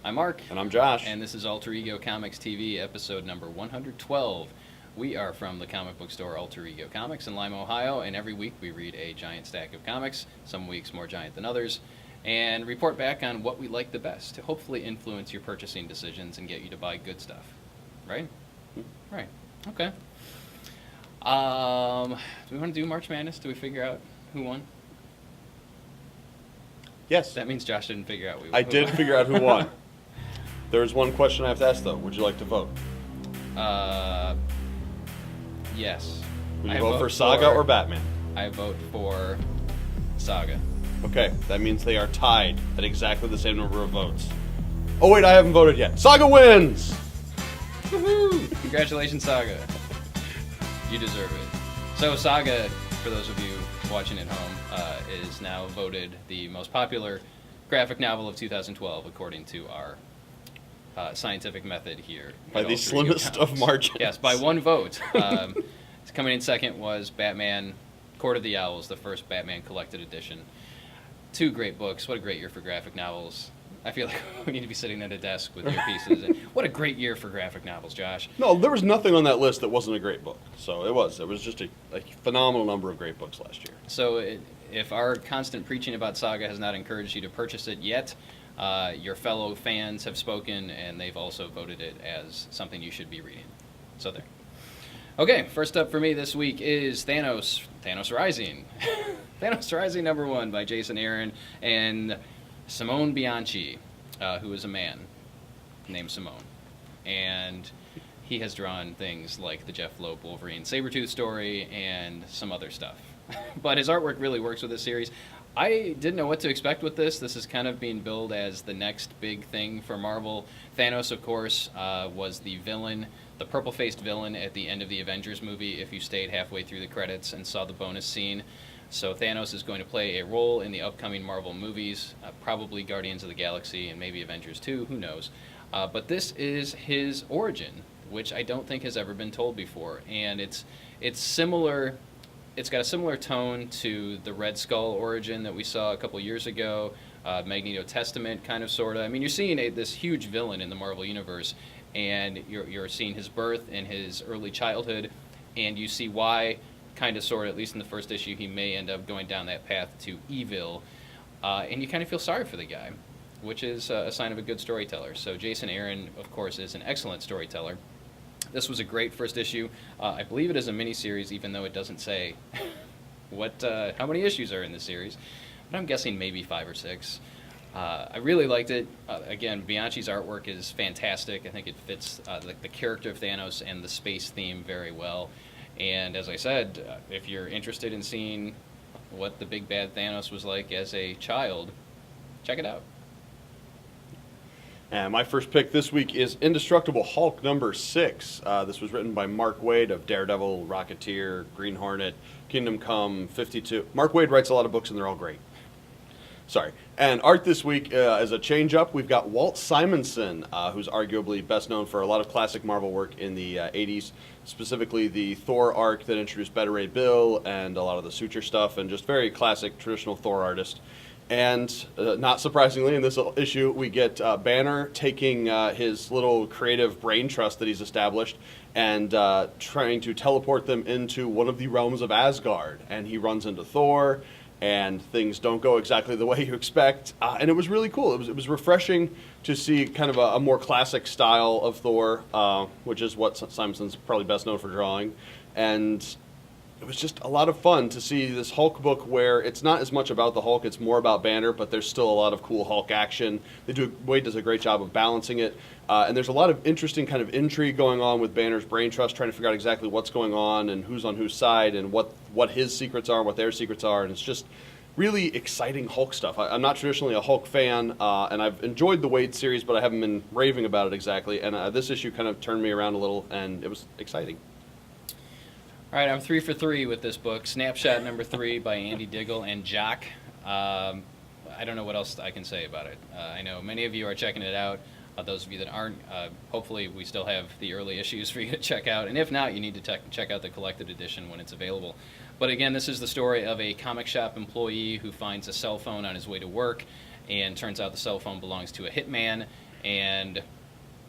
I'm Mark. And I'm Josh. And this is Alter Ego Comics TV, episode number 112. We are from the comic book store Alter Ego Comics in Lima, Ohio, and every week we read a giant stack of comics, some weeks more giant than others, and report back on what we like the best to hopefully influence your purchasing decisions and get you to buy good stuff. Right? Right. Okay. Do we want to do March Madness? Do we figure out who won? Yes. That means Josh didn't figure out who won. I did figure out who won. There's one question I have to ask, though. Would you like to vote? Yes. Would you vote for Saga or Batman? I vote for Saga. Okay, that means they are tied at exactly the same number of votes. Oh wait, I haven't voted yet. Saga wins! Woohoo! Congratulations, Saga. You deserve it. So Saga, for those of you watching at home, is now voted the most popular graphic novel of 2012, according to our scientific method here. By the slimmest of margins. Yes, by one vote. Coming in second was Batman, Court of the Owls, the first Batman collected edition. Two great books. What a great year for graphic novels. I feel like we need to be sitting at a desk with your pieces. And what a great year for graphic novels, Josh. No, there was nothing on that list that wasn't a great book. So it was. It was just a phenomenal number of great books last year. So if our constant preaching about Saga has not encouraged you to purchase it yet, your fellow fans have spoken, and they've also voted it as something you should be reading. So there. Okay, first up for me this week is Thanos Rising. Thanos Rising #1 by Jason Aaron and Simone Bianchi, who is a man named Simone. And he has drawn things like the Jeff Loeb Wolverine Sabretooth story and some other stuff. But his artwork really works with this series. I didn't know what to expect with this. This is kind of being billed as the next big thing for Marvel. Thanos, of course, was the villain, the purple-faced villain at the end of the Avengers movie, if you stayed halfway through the credits and saw the bonus scene. So Thanos is going to play a role in the upcoming Marvel movies, probably Guardians of the Galaxy and maybe Avengers 2, who knows. But this is his origin, which I don't think has ever been told before. And it's similar. It's got a similar tone to the Red Skull origin that we saw a couple years ago, Magneto Testament kind of, sort of. I mean, you're seeing this huge villain in the Marvel Universe, and you're seeing his birth and his early childhood, and you see why, kind of, sort of, at least in the first issue, he may end up going down that path to evil, and you kind of feel sorry for the guy, which is a sign of a good storyteller. So Jason Aaron, of course, is an excellent storyteller. This was a great first issue. I believe it is a miniseries, even though it doesn't say how many issues are in the series. But I'm guessing maybe 5 or 6. I really liked it. Again, Bianchi's artwork is fantastic. I think it fits the character of Thanos and the space theme very well. And as I said, if you're interested in seeing what the big bad Thanos was like as a child, check it out. And my first pick this week is Indestructible Hulk #6. This was written by Mark Waid of Daredevil, Rocketeer, Green Hornet, Kingdom Come, 52. Mark Waid writes a lot of books, and they're all great. Sorry. And art this week, as a change-up, we've got Walt Simonson, who's arguably best known for a lot of classic Marvel work in the 80s, specifically the Thor arc that introduced Beta Ray Bill and a lot of the suture stuff, and just very classic, traditional Thor artist. And not surprisingly, in this issue, we get Banner taking his little creative brain trust that he's established and trying to teleport them into one of the realms of Asgard. And he runs into Thor, and things don't go exactly the way you expect. And it was really cool. It was refreshing to see kind of a more classic style of Thor, which is what Simonson's probably best known for drawing. And it was just a lot of fun to see this Hulk book where it's not as much about the Hulk, it's more about Banner, but there's still a lot of cool Hulk action. Wade does a great job of balancing it. And there's a lot of interesting kind of intrigue going on with Banner's brain trust, trying to figure out exactly what's going on and who's on whose side and what his secrets are and what their secrets are. And it's just really exciting Hulk stuff. I'm not traditionally a Hulk fan, and I've enjoyed the Wade series, but I haven't been raving about it exactly. And this issue kind of turned me around a little, and it was exciting. All right, I'm 3 for 3 with this book. Snapshot #3 by Andy Diggle and Jock. I don't know what else I can say about it. I know many of you are checking it out. Those of you that aren't, hopefully we still have the early issues for you to check out. And if not, you need to check out the collected edition when it's available. But again, this is the story of a comic shop employee who finds a cell phone on his way to work, and turns out the cell phone belongs to a hitman. and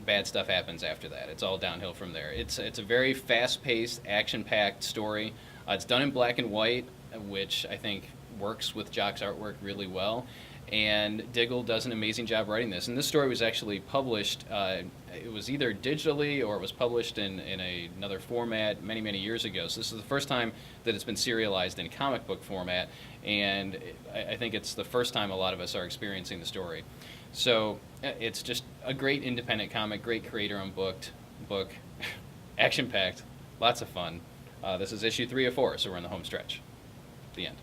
bad stuff happens after that. It's all downhill from there. It's a very fast-paced, action-packed story. It's done in black and white, which I think works with Jock's artwork really well. And Diggle does an amazing job writing this. And this story was actually published, it was either digitally or it was published in another format many, many years ago. So this is the first time that it's been serialized in comic book format. And I think it's the first time a lot of us are experiencing the story. So it's just a great independent comic, great creator-owned book, action-packed, lots of fun. This is issue 3 of 4, so we're in the home stretch. The end.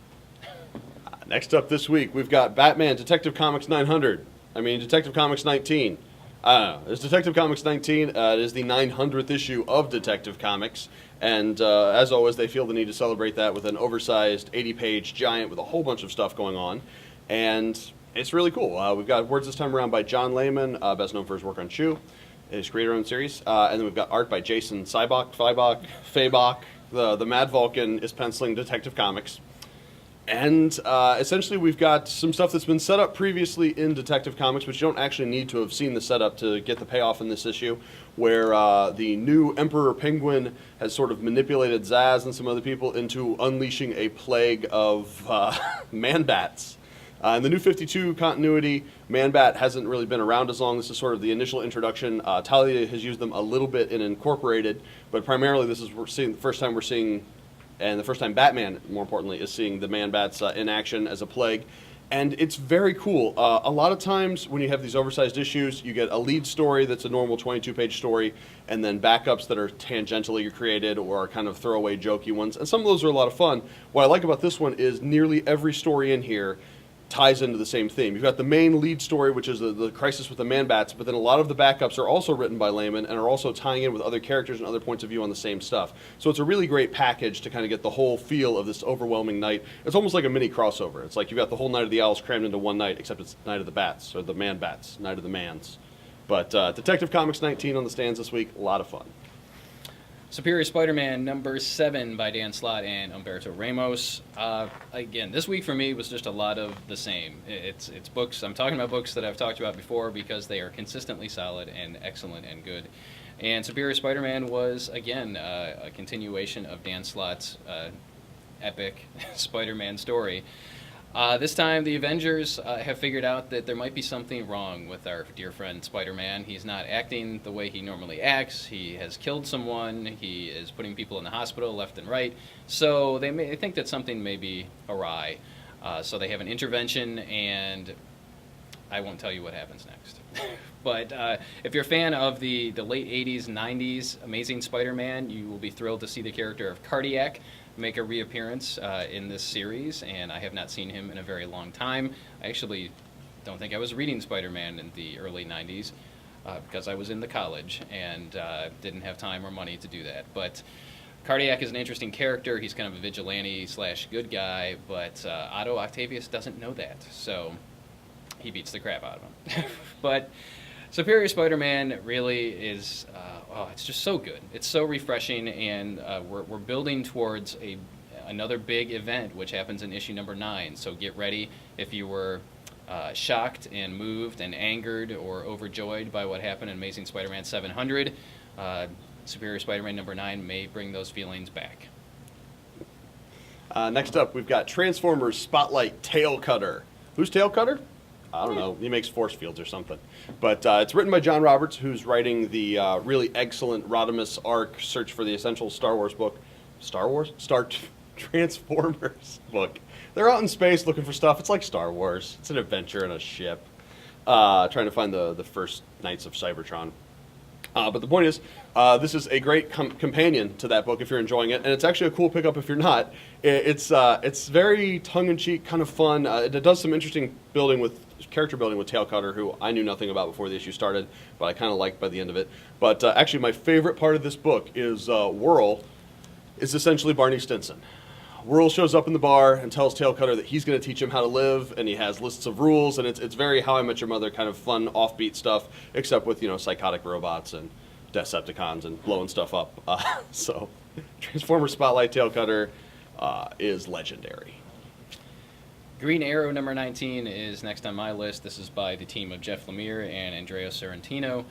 Next up this week, we've got Batman Detective Comics 900. Detective Comics 19. It's Detective Comics 19. It is the 900th issue of Detective Comics. And as always, they feel the need to celebrate that with an oversized 80-page giant with a whole bunch of stuff going on. And it's really cool. We've got words this time around by John Layman, best known for his work on Chew, his creator-owned series. And then we've got art by Jason Fabok. The Mad Vulcan is penciling Detective Comics. And essentially we've got some stuff that's been set up previously in Detective Comics, but you don't actually need to have seen the setup to get the payoff in this issue, where the new Emperor Penguin has sort of manipulated Zaz and some other people into unleashing a plague of Man-Bats. In the New 52 continuity, Man-Bat hasn't really been around as long. This is sort of the initial introduction. Talia has used them a little bit in Incorporated, but primarily this is the first time we're seeing, and the first time Batman, more importantly, is seeing the Man-Bats in action as a plague. And it's very cool. A lot of times when you have these oversized issues, you get a lead story that's a normal 22-page story, and then backups that are tangentially created or are kind of throwaway, jokey ones. And some of those are a lot of fun. What I like about this one is nearly every story in here ties into the same theme. You've got the main lead story, which is the crisis with the Man-Bats, but then a lot of the backups are also written by Layman and are also tying in with other characters and other points of view on the same stuff. So it's a really great package to kind of get the whole feel of this overwhelming night. It's almost like a mini crossover. It's like you've got the whole Night of the Owls crammed into one night, except it's Night of the Bats, or the Man-Bats, Night of the Mans. But Detective Comics 19 on the stands this week, a lot of fun. Superior Spider-Man number 7 by Dan Slott and Humberto Ramos. Again, this week for me was just a lot of the same. It's books. I'm talking about books that I've talked about before because they are consistently solid and excellent and good. And Superior Spider-Man was, again, a continuation of Dan Slott's epic Spider-Man story. This time, the Avengers have figured out that there might be something wrong with our dear friend Spider-Man. He's not acting the way he normally acts. He has killed someone. He is putting people in the hospital left and right. So they think that something may be awry. So they have an intervention, and I won't tell you what happens next. But if you're a fan of the late 80s, 90s Amazing Spider-Man, you will be thrilled to see the character of Cardiac make a reappearance in this series, and I have not seen him in a very long time. I actually don't think I was reading Spider-Man in the early 90s because I was in the college and didn't have time or money to do that. But Cardiac is an interesting character. He's kind of a vigilante / good guy, but Otto Octavius doesn't know that, so he beats the crap out of him. But Superior Spider-Man really is, it's just so good. It's so refreshing, and we're building towards another big event, which happens in issue number 9. So get ready if you were shocked and moved and angered or overjoyed by what happened in Amazing Spider-Man 700. Superior Spider-Man number 9 may bring those feelings back. Next up, we've got Transformers Spotlight Tail Cutter. Who's Tail Cutter? I don't know. He makes force fields or something. But it's written by John Roberts, who's writing the really excellent Rodimus arc, Search for the Essential Star Wars book. Star Wars? Transformers book. They're out in space looking for stuff. It's like Star Wars. It's an adventure in a ship. Trying to find the first Knights of Cybertron. But the point is, this is a great companion to that book if you're enjoying it, and it's actually a cool pickup if you're not. It's very tongue-in-cheek, kind of fun. It does some interesting character building with Tail Cutter, who I knew nothing about before the issue started, but I kind of liked by the end of it. But actually, my favorite part of this book is Whirl is essentially Barney Stinson. Whirl shows up in the bar and tells Tail Cutter that he's going to teach him how to live, and he has lists of rules, and it's very How I Met Your Mother kind of fun, offbeat stuff, except with, psychotic robots and Decepticons and blowing stuff up. So Transformers Spotlight Tail Cutter is legendary. Green Arrow number 19 is next on my list. This is by the team of Jeff Lemire and Andrea Sorrentino.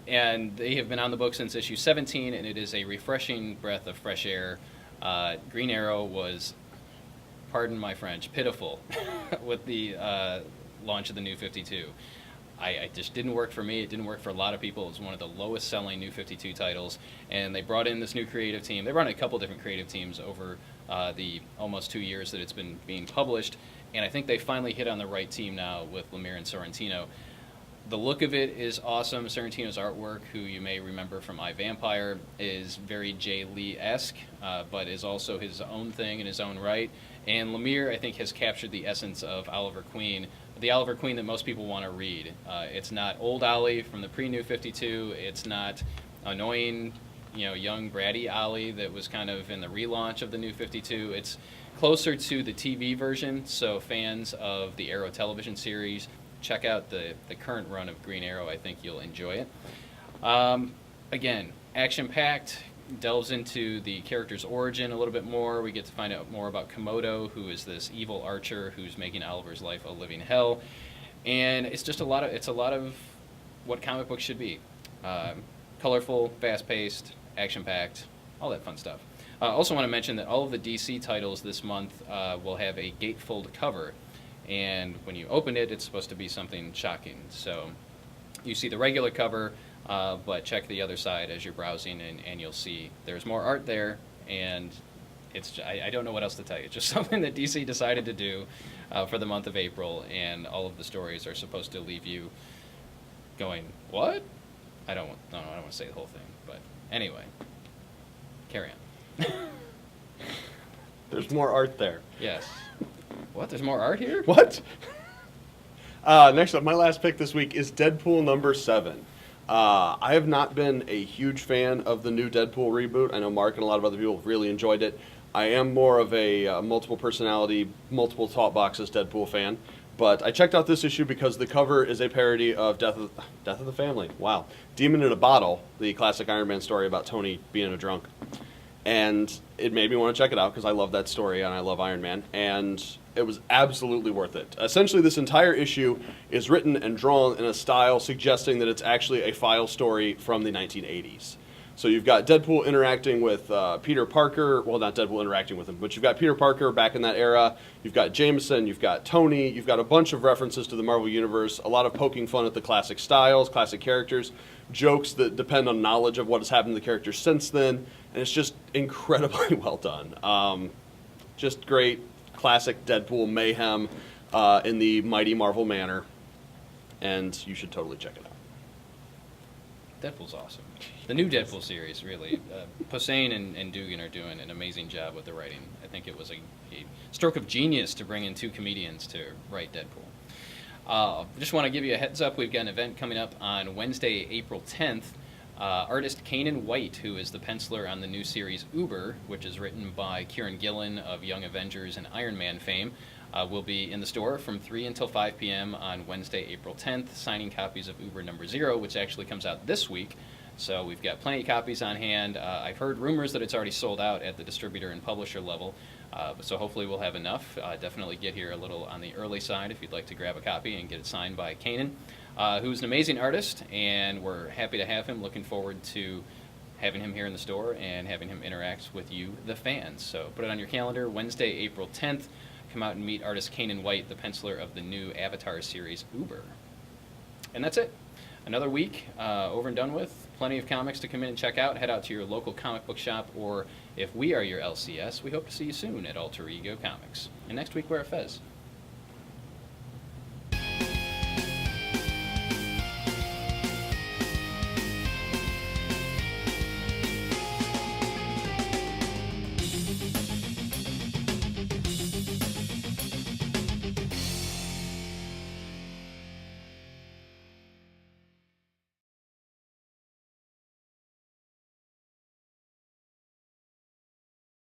And they have been on the book since issue 17, and it is a refreshing breath of fresh air. Green Arrow was, pardon my French, pitiful with the launch of the New 52. I just didn't work for me. It didn't work for a lot of people. It was one of the lowest selling New 52 titles. And they brought in this new creative team. They brought in a couple different creative teams over the almost 2 years that it's been being published. And I think they finally hit on the right team now with Lemire and Sorrentino. The look of it is awesome. Sorrentino's artwork, who you may remember from iVampire, is very Jay Lee-esque, but is also his own thing in his own right. And Lemire, I think, has captured the essence of Oliver Queen, the Oliver Queen that most people want to read. It's not old Ollie from the pre-New 52. It's not annoying, young bratty Ollie that was kind of in the relaunch of the New 52. It's closer to the TV version, so fans of the Arrow television series, check out the current run of Green Arrow. I think you'll enjoy it. Again, action-packed, delves into the character's origin a little bit more. We get to find out more about Komodo, who is this evil archer who's making Oliver's life a living hell. And it's just a lot of what comic books should be. Colorful, fast-paced, action-packed, all that fun stuff. I also want to mention that all of the DC titles this month will have a gatefold cover. And when you open it, it's supposed to be something shocking. So you see the regular cover, but check the other side as you're browsing, and you'll see there's more art there. And I don't know what else to tell you. It's just something that DC decided to do for the month of April, and all of the stories are supposed to leave you going, what? I don't want to say the whole thing, but anyway, carry on. There's more art there. Yes. What? There's more art here? What? Next up, my last pick this week is Deadpool number 7. I have not been a huge fan of the new Deadpool reboot. I know Mark and a lot of other people really enjoyed it. I am more of a multiple personality, multiple top boxes Deadpool fan. But I checked out this issue because the cover is a parody of Death of the Family. Wow. Demon in a Bottle, the classic Iron Man story about Tony being a drunk. And it made me want to check it out because I love that story and I love Iron Man. And it was absolutely worth it. Essentially, this entire issue is written and drawn in a style suggesting that it's actually a file story from the 1980s. So you've got Deadpool interacting with Peter Parker. Well, not Deadpool interacting with him, but you've got Peter Parker back in that era. You've got Jameson. You've got Tony. You've got a bunch of references to the Marvel Universe. A lot of poking fun at the classic styles, classic characters, jokes that depend on knowledge of what has happened to the characters since then. And it's just incredibly well done. Just great classic Deadpool mayhem in the mighty Marvel manner. And you should totally check it out. Deadpool's awesome. The new Deadpool series, really. Posehn and Dugan are doing an amazing job with the writing. I think it was a stroke of genius to bring in two comedians to write Deadpool. Just want to give you a heads up. We've got an event coming up on Wednesday, April 10th. Artist Kanan White, who is the penciler on the new series Uber, which is written by Kieran Gillen of Young Avengers and Iron Man fame, will be in the store from 3 until 5 p.m. on Wednesday, April 10th, signing copies of Uber number 0, which actually comes out this week. So we've got plenty of copies on hand. I've heard rumors that it's already sold out at the distributor and publisher level, so hopefully we'll have enough. Definitely get here a little on the early side if you'd like to grab a copy and get it signed by Kanan, who's an amazing artist, and we're happy to have him. Looking forward to having him here in the store and having him interact with you, the fans. So put it on your calendar, Wednesday, April 10th. Come out and meet artist Kanan White, the penciler of the new Avatar series Uber. And that's it. Another week over and done with. Plenty of comics to come in and check out. Head out to your local comic book shop, or if we are your LCS, we hope to see you soon at Alter Ego Comics. And next week we're at Fez.